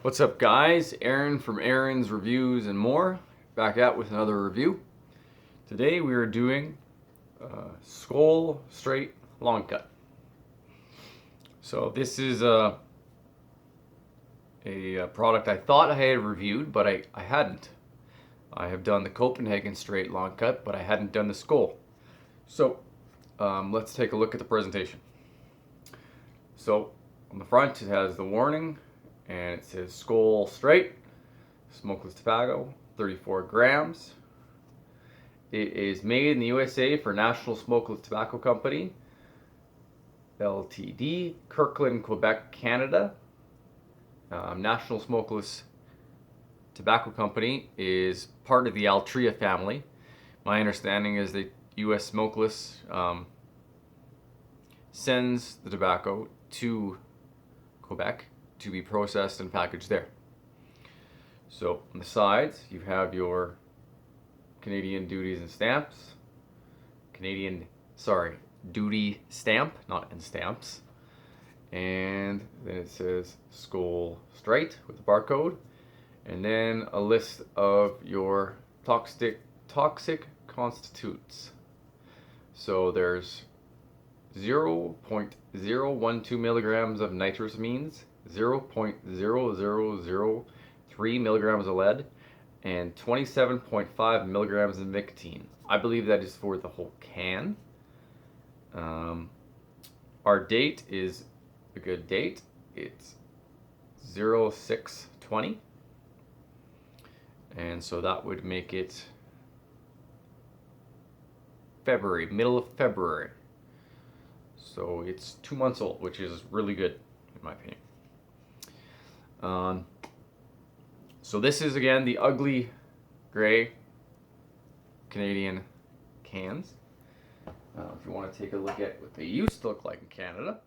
What's up, guys? Aaron from Aaron's Reviews and More, back out with another review. Today we are doing Skoal Straight Longcut. So this is a product I thought I had reviewed, but I hadn't. I have done the Copenhagen Straight Longcut, but I hadn't done the Skoal. So let's take a look at the presentation. So on the front it has the warning, and it says Skoal Straight, smokeless tobacco, 34 grams. It is made in the USA for National Smokeless Tobacco Company, Ltd, Kirkland, Quebec, Canada. National Smokeless Tobacco Company is part of the Altria family. My understanding is that US Smokeless sends the tobacco to Quebec to be processed and packaged there. So on the sides you have your Canadian duties and stamps, duty stamp, not in stamps, and then it says Skoal Straight with the barcode, and then a list of your toxic constituents. So there's 0.012 milligrams of nitrosamines, 0.0003 milligrams of lead, and 27.5 milligrams of nicotine. I believe that is for the whole can. Our date is a good date. It's 06/20, and so that would make it February, middle of February. So it's 2 months old, which is really good in my opinion. So this is again the ugly gray Canadian cans. If you want to take a look at what they used to look like in Canada,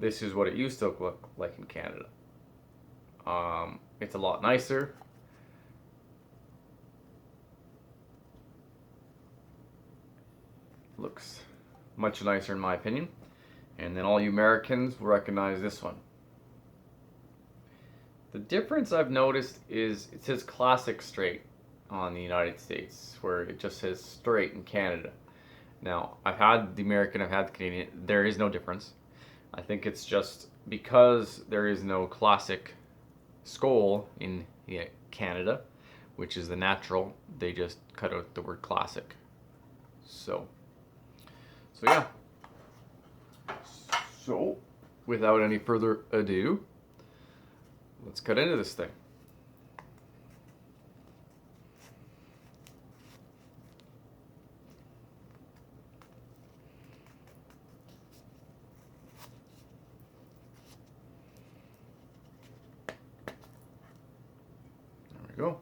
this is what it used to look like in Canada. It's a lot nicer. Looks much nicer in my opinion. And then all you Americans will recognize this one. The difference I've noticed is it says Classic Straight on the United States, where it just says Straight in Canada. Now, I've had the American, I've had the Canadian. There is no difference. I think it's just because there is no Classic Skoal in Canada, which is the natural, they just cut out the word Classic. So yeah. So, without any further ado, let's cut into this thing. There we go.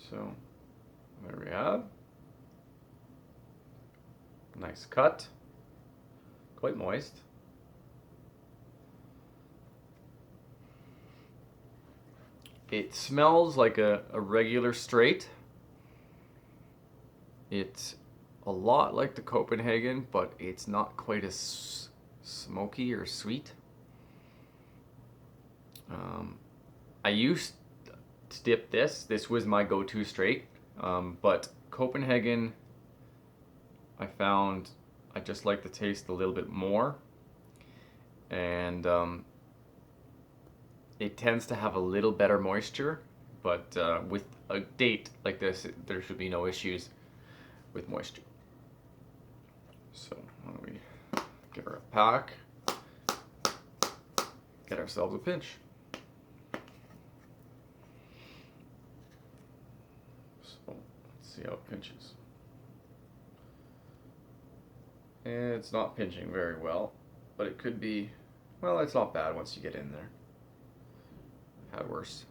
So, there we have. Nice cut. Quite moist. It smells like a regular straight. It's a lot like the Copenhagen, but it's not quite as smoky or sweet. I used to dip this. This was my go-to straight, but Copenhagen, I found I just like the taste a little bit more, and it tends to have a little better moisture, but with a date like this, there should be no issues with moisture. So why don't we give her a pack, get ourselves a pinch. So let's see how it pinches. And it's not pinching very well, but it could be, well, it's not bad once you get in there. I've had worse.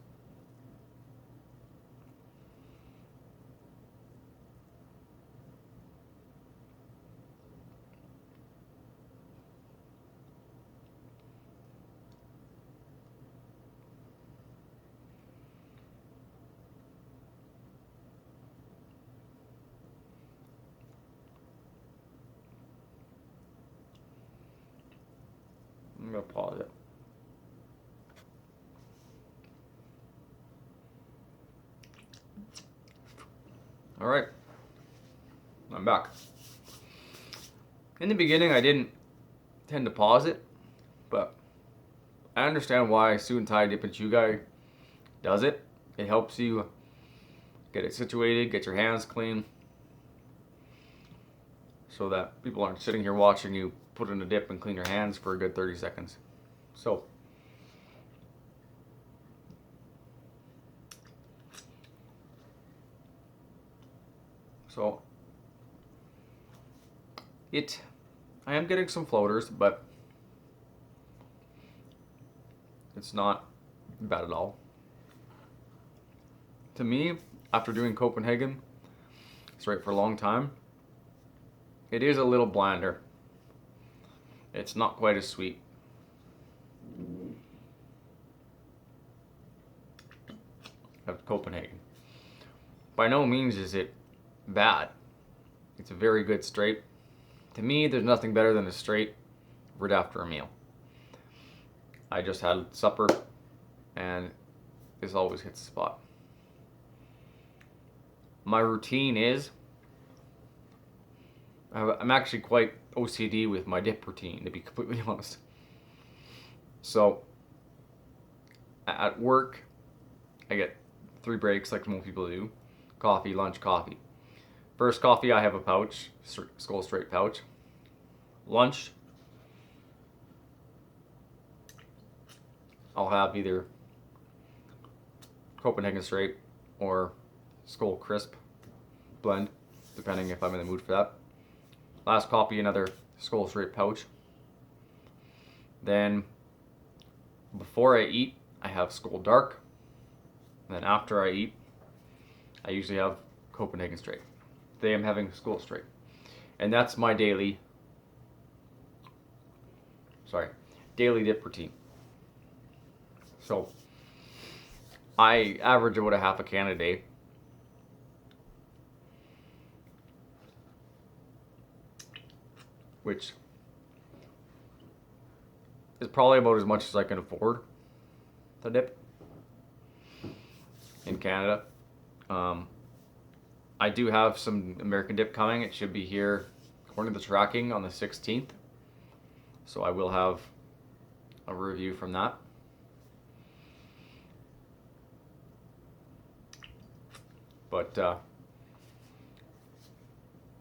I'm gonna pause it. All right, I'm back. In the beginning, I didn't tend to pause it, but I understand why Suit and Tie Dip and Chew Guy does it. It helps you get it situated, get your hands clean, so that people aren't sitting here watching you put in a dip and clean your hands for a good 30 seconds. So, I am getting some floaters, but it's not bad at all. To me, after doing Copenhagen straight for a long time, it is a little blander. It's not quite as sweet. Of Copenhagen. By no means is it bad. It's a very good straight. To me, there's nothing better than a straight right after a meal. I just had supper, and this always hits the spot. My routine is, I'm actually quite OCD with my dip routine, to be completely honest. So, at work, I get 3 breaks like most people do. Coffee, lunch, coffee. First coffee, I have a pouch, Skoal Straight pouch. Lunch, I'll have either Copenhagen Straight or Skoal Crisp blend, depending if I'm in the mood for that. Last coffee, another Skoal Straight pouch. Then, before I eat, I have Skoal Dark. And then after I eat, I usually have Copenhagen Straight. Today I'm having Skoal Straight. And that's my daily dip routine. So, I average about a half a can a day. Which is probably about as much as I can afford to dip in Canada. I do have some American dip coming. It should be here, according to the tracking, on the 16th. So I will have a review from that. But,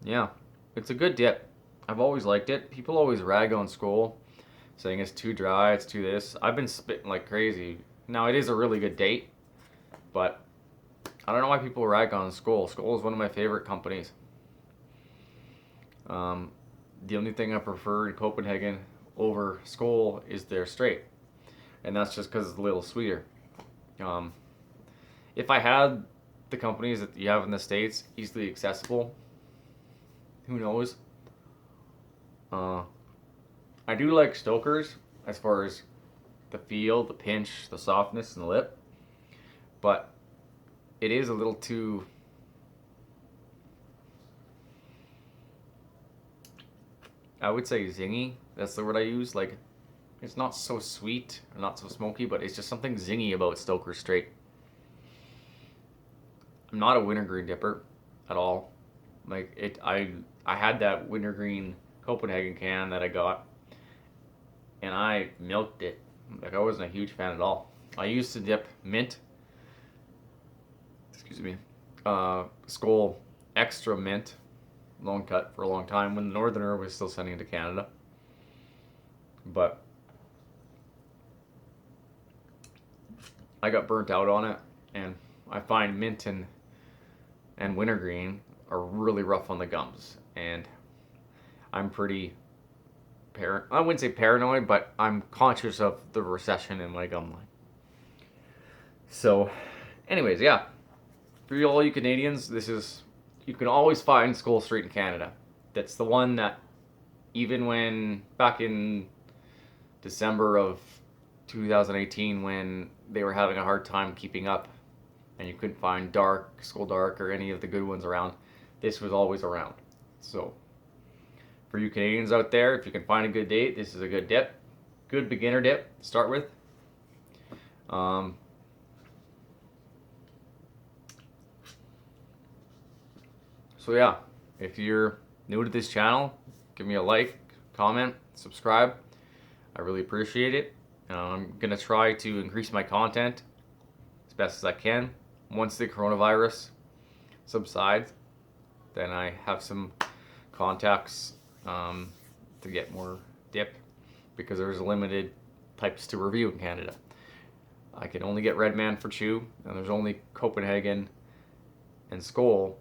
yeah, it's a good dip. I've always liked it. People always rag on Skoal, saying it's too dry, it's too this. I've been spitting like crazy. Now, it is a really good date, but I don't know why people rag on Skoal. Skoal is one of my favorite companies. The only thing I prefer in Copenhagen over Skoal is their straight, and that's just because it's a little sweeter. If I had the companies that you have in the States easily accessible, who knows? I do like Stoker's as far as the feel, the pinch, the softness in the lip, but it is a little too, I would say, zingy. That's the word I use. Like, it's not so sweet or not so smoky, but it's just something zingy about Stoker's Straight. I'm not a wintergreen dipper at all. Like, I had that wintergreen Copenhagen can that I got, and I milked it. Like, I wasn't a huge fan at all. I used to dip mint, Skoal Extra Mint Longcut for a long time when the Northerner was still sending it to Canada. But I got burnt out on it, and I find mint and wintergreen are really rough on the gums, and I'm pretty I wouldn't say paranoid, but I'm conscious of the recession in my gum line. So, anyways, yeah. For all you Canadians, you can always find Skoal Straight in Canada. That's the one that, even when, back in December of 2018, when they were having a hard time keeping up, and you couldn't find Skoal Dark, or any of the good ones around, this was always around. So, for you Canadians out there, if you can find a good date, this is a good dip. good beginner dip to start with. So yeah, if you're new to this channel, give me a like, comment, subscribe. I really appreciate it. I'm gonna try to increase my content as best as I can. Once the coronavirus subsides, then I have some contacts to get more dip, because there's limited types to review in Canada. I can only get Red Man for chew, and there's only Copenhagen and Skoal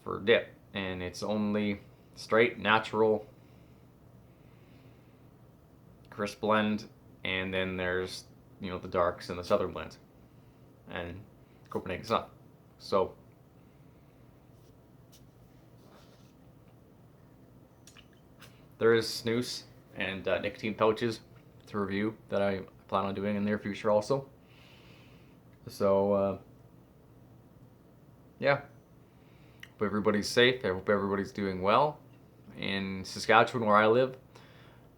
for dip, and it's only straight, natural, crisp blend, and then there's, you know, the darks and the southern blends, and Copenhagen's not. So there is snus and nicotine pouches to review that I plan on doing in the near future also. So yeah, hope everybody's safe. I hope everybody's doing well. In Saskatchewan, where I live,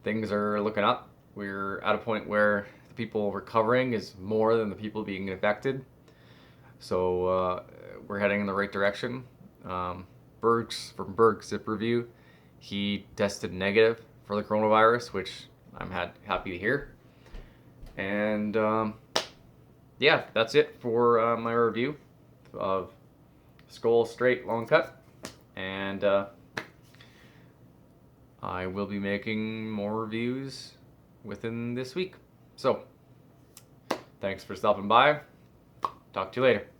things are looking up. We're at a point where the people recovering is more than the people being infected. So we're heading in the right direction. Berg's from Berg's Zip Review, he tested negative for the coronavirus, which I'm happy to hear. And yeah, that's it for my review of Sloan Straight Longcut, and I will be making more reviews within this week. So thanks for stopping by. Talk to you later.